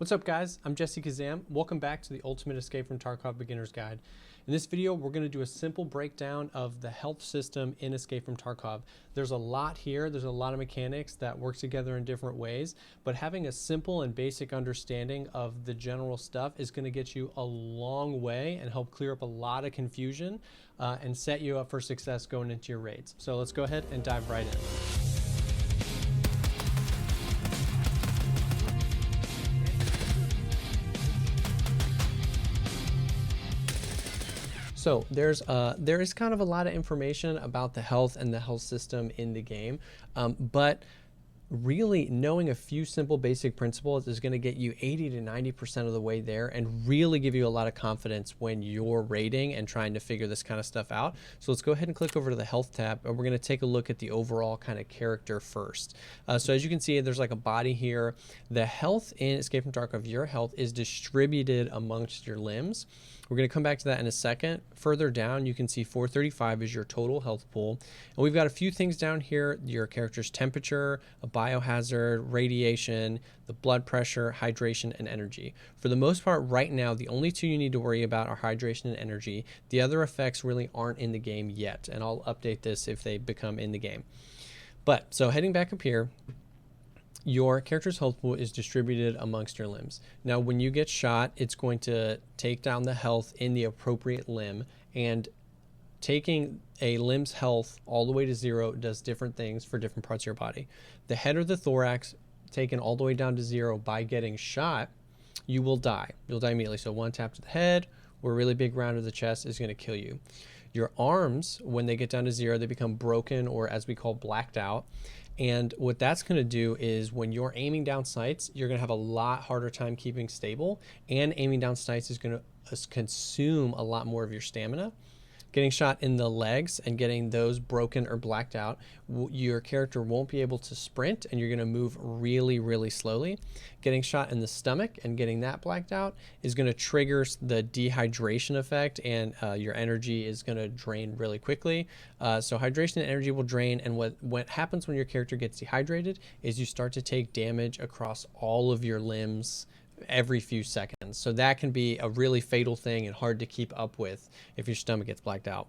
What's up, guys? I'm Jessekazam. Welcome back to the Ultimate Escape from Tarkov Beginner's Guide. In this video, we're going to do a simple breakdown of the health system in Escape from Tarkov. There's a lot here. There's a lot of mechanics that work together in different ways, but having a simple and basic understanding of the general stuff is going to get you a long way and help clear up a lot of confusion and set you up for success going into your raids. So let's go ahead and dive right in. So there is kind of a lot of information about the health and the health system in the game, but really knowing a few simple basic principles is going to get you 80 to 90% of the way there and really give you a lot of confidence when you're raiding and trying to figure this kind of stuff out. So let's go ahead and click over to the health tab, and we're going to take a look at the overall kind of character first. So as you can see, there's like a body here. The health in Escape from Tarkov, your health is distributed amongst your limbs. We're going to come back to that in a second. Further down, you can see 435 is your total health pool. And we've got a few things down here: your character's temperature, a biohazard, radiation, the blood pressure, hydration, and energy. For the most part, right now, the only two you need to worry about are hydration and energy. The other effects really aren't in the game yet, and I'll update this if they become in the game. But, so heading back up here, your character's health pool is distributed amongst your limbs. Now, when you get shot, it's going to take down the health in the appropriate limb, and taking a limb's health all the way to 0 does different things for different parts of your body. The head or the thorax, taken all the way down to 0 by getting shot, you will die. You'll die immediately. So one tap to the head or a really big round to the chest is going to kill you. Your arms, when they get down to 0, they become broken, or as we call, blacked out. And what that's going to do is when you're aiming down sights, you're going to have a lot harder time keeping stable, and aiming down sights is going to consume a lot more of your stamina. Getting shot in the legs and getting those broken or blacked out, your character won't be able to sprint, and you're going to move really, really slowly. Getting shot in the stomach and getting that blacked out is going to trigger the dehydration effect, and your energy is going to drain really quickly. So hydration and energy will drain, and what happens when your character gets dehydrated is you start to take damage across all of your limbs every few seconds. So that can be a really fatal thing and hard to keep up with if your stomach gets blacked out.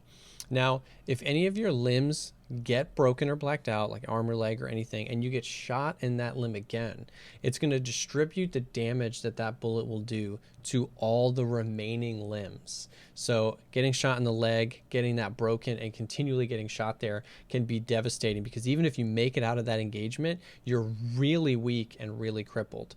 Now, if any of your limbs get broken or blacked out, like arm or leg or anything, and you get shot in that limb again, it's going to distribute the damage that bullet will do to all the remaining limbs. So getting shot in the leg, getting that broken, and continually getting shot there can be devastating, because even if you make it out of that engagement, you're really weak and really crippled.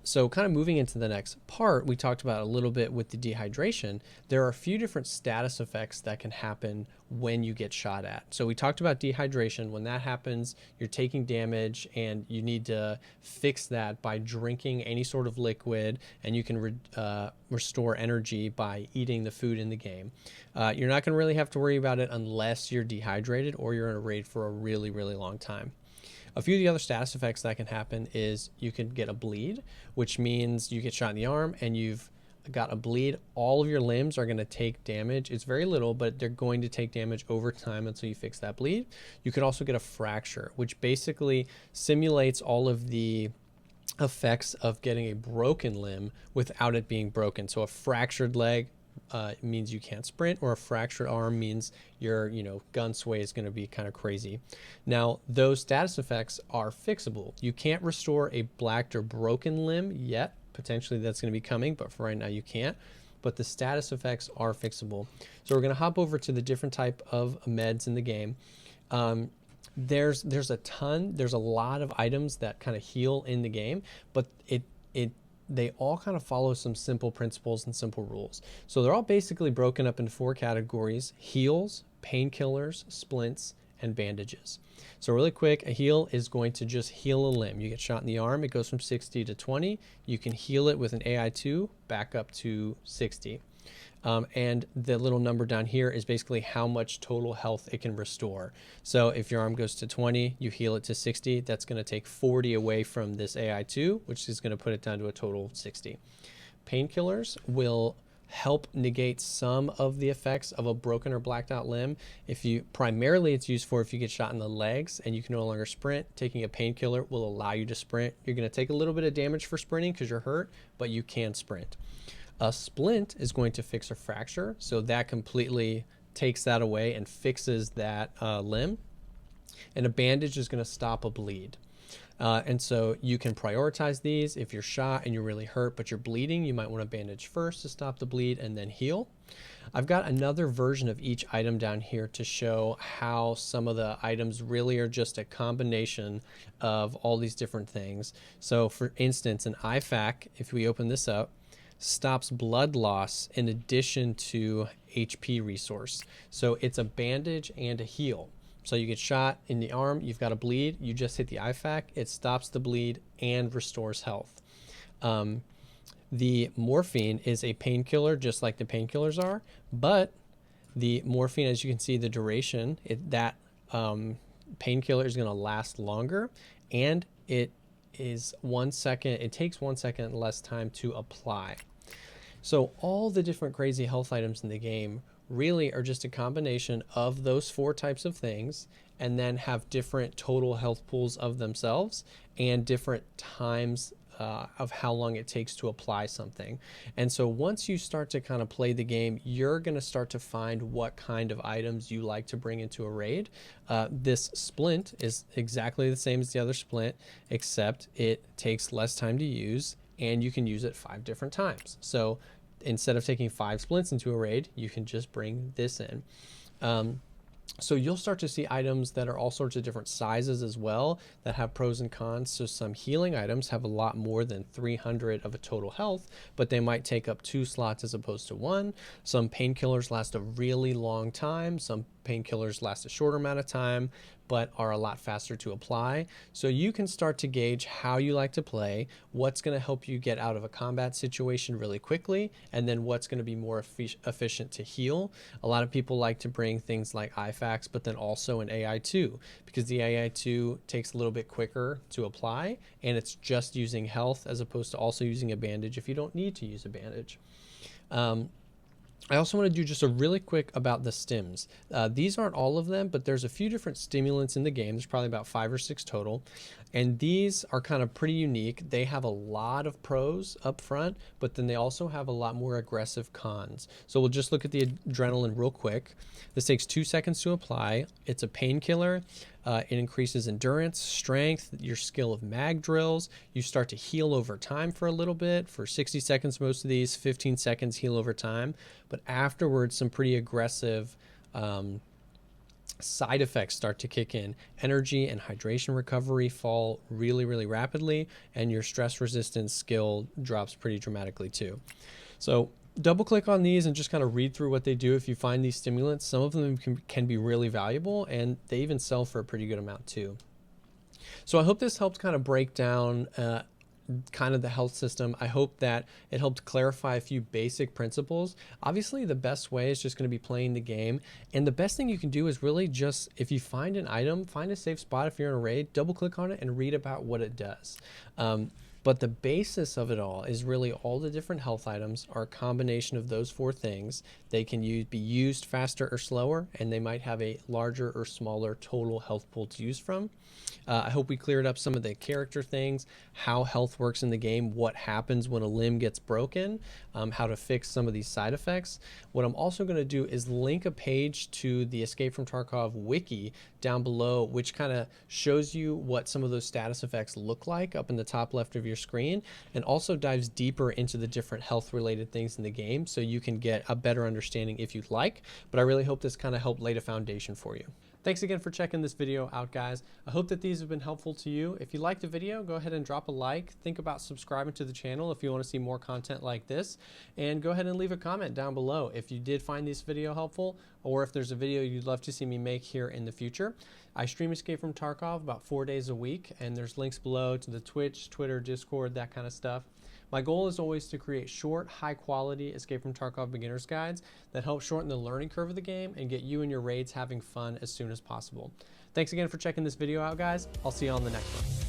So kind of moving into the next part, we talked about a little bit with the dehydration. There are a few different status effects that can happen when you get shot at. So we talked about dehydration. When that happens, you're taking damage, and you need to fix that by drinking any sort of liquid, and you can restore energy by eating the food in the game. You're not going to really have to worry about it unless you're dehydrated or you're in a raid for a really, really long time. A few of the other status effects that can happen is you can get a bleed, which means you get shot in the arm and you've got a bleed. All of your limbs are going to take damage. It's very little, but they're going to take damage over time until you fix that bleed. You could also get a fracture, which basically simulates all of the effects of getting a broken limb without it being broken. So a fractured leg means you can't sprint, or a fractured arm means your gun sway is going to be kind of crazy. Now, those status effects are fixable. You can't restore a blacked or broken limb yet. Potentially that's going to be coming, but for right now you can't. But the status effects are fixable. So we're going to hop over to the different type of meds in the game. There's a lot of items that kind of heal in the game, but they all kind of follow some simple principles and simple rules. So they're all basically broken up into 4 categories: heals, painkillers, splints, and bandages. So really quick, a heal is going to just heal a limb. You get shot in the arm, it goes from 60 to 20. You can heal it with an AI2 back up to 60. And the little number down here is basically how much total health it can restore. So if your arm goes to 20, you heal it to 60, that's going to take 40 away from this AI2, which is going to put it down to a total of 60. Painkillers will help negate some of the effects of a broken or blacked out limb. Primarily it's used for if you get shot in the legs and you can no longer sprint. Taking a painkiller will allow you to sprint. You're going to take a little bit of damage for sprinting because you're hurt, but you can sprint. A splint is going to fix a fracture, so that completely takes that away and fixes that limb. And a bandage is going to stop a bleed. And so you can prioritize these. If you're shot and you're really hurt but you're bleeding, you might want to bandage first to stop the bleed and then heal. I've got another version of each item down here to show how some of the items really are just a combination of all these different things. So for instance, an IFAK, if we open this up, stops blood loss in addition to HP resource. So it's a bandage and a heal. So you get shot in the arm, you've got a bleed, you just hit the IFAK, it stops the bleed and restores health. The morphine is a painkiller just like the painkillers are, but the morphine, as you can see, the duration, that painkiller is going to last longer, and it takes 1 second less time to apply. So all the different crazy health items in the game really are just a combination of those 4 types of things, and then have different total health pools of themselves and different times of how long it takes to apply something. And so once you start to kind of play the game, you're going to start to find what kind of items you like to bring into a raid. This splint is exactly the same as the other splint, except it takes less time to use and you can use it 5 different times. So instead of taking 5 splints into a raid, you can just bring this in. So you'll start to see items that are all sorts of different sizes as well that have pros and cons. So some healing items have a lot more than 300 of a total health, but they might take up 2 slots as opposed to 1. Some painkillers last a really long time. Some painkillers last a shorter amount of time, but are a lot faster to apply. So you can start to gauge how you like to play, what's going to help you get out of a combat situation really quickly, and then what's going to be more efficient to heal. A lot of people like to bring things like IFAKs, but then also an AI2, because the AI2 takes a little bit quicker to apply, and it's just using health as opposed to also using a bandage if you don't need to use a bandage. I also want to do just a really quick about the stims. These aren't all of them, but there's a few different stimulants in the game. There's probably about 5 or 6 total. And these are kind of pretty unique. They have a lot of pros up front, but then they also have a lot more aggressive cons. So we'll just look at the adrenaline real quick. This takes 2 seconds to apply. It's a painkiller. It increases endurance, strength, your skill of mag drills. You start to heal over time for a little bit. For 60 seconds, most of these, 15 seconds heal over time. But afterwards, some pretty aggressive side effects start to kick in. Energy and hydration recovery fall really, really rapidly, and your stress resistance skill drops pretty dramatically too. So double click on these and just kind of read through what they do. If you find these stimulants, some of them can be really valuable, and they even sell for a pretty good amount too. So I hope this helped kind of break down kind of the health system. I hope that it helped clarify a few basic principles. Obviously, the best way is just going to be playing the game. And the best thing you can do is really just, if you find an item, find a safe spot if you're in a raid, double click on it and read about what it does. But the basis of it all is really all the different health items are a combination of those 4 things. They can be used faster or slower, and they might have a larger or smaller total health pool to use from. I hope we cleared up some of the character things, how health works in the game, what happens when a limb gets broken, how to fix some of these side effects. What I'm also going to do is link a page to the Escape from Tarkov wiki down below, which kind of shows you what some of those status effects look like up in the top left of your screen, and also dives deeper into the different health related things in the game so you can get a better understanding if you'd like. But I really hope this kind of helped lay a foundation for you. Thanks again for checking this video out, guys. I hope that these have been helpful to you. If you liked the video, go ahead and drop a like. Think about subscribing to the channel if you want to see more content like this. And go ahead and leave a comment down below if you did find this video helpful, or if there's a video you'd love to see me make here in the future. I stream Escape from Tarkov about 4 days a week, and there's links below to the Twitch, Twitter, Discord, that kind of stuff. My goal is always to create short, high-quality Escape from Tarkov beginner's guides that help shorten the learning curve of the game and get you and your raids having fun as soon as possible. Thanks again for checking this video out, guys. I'll see you on the next one.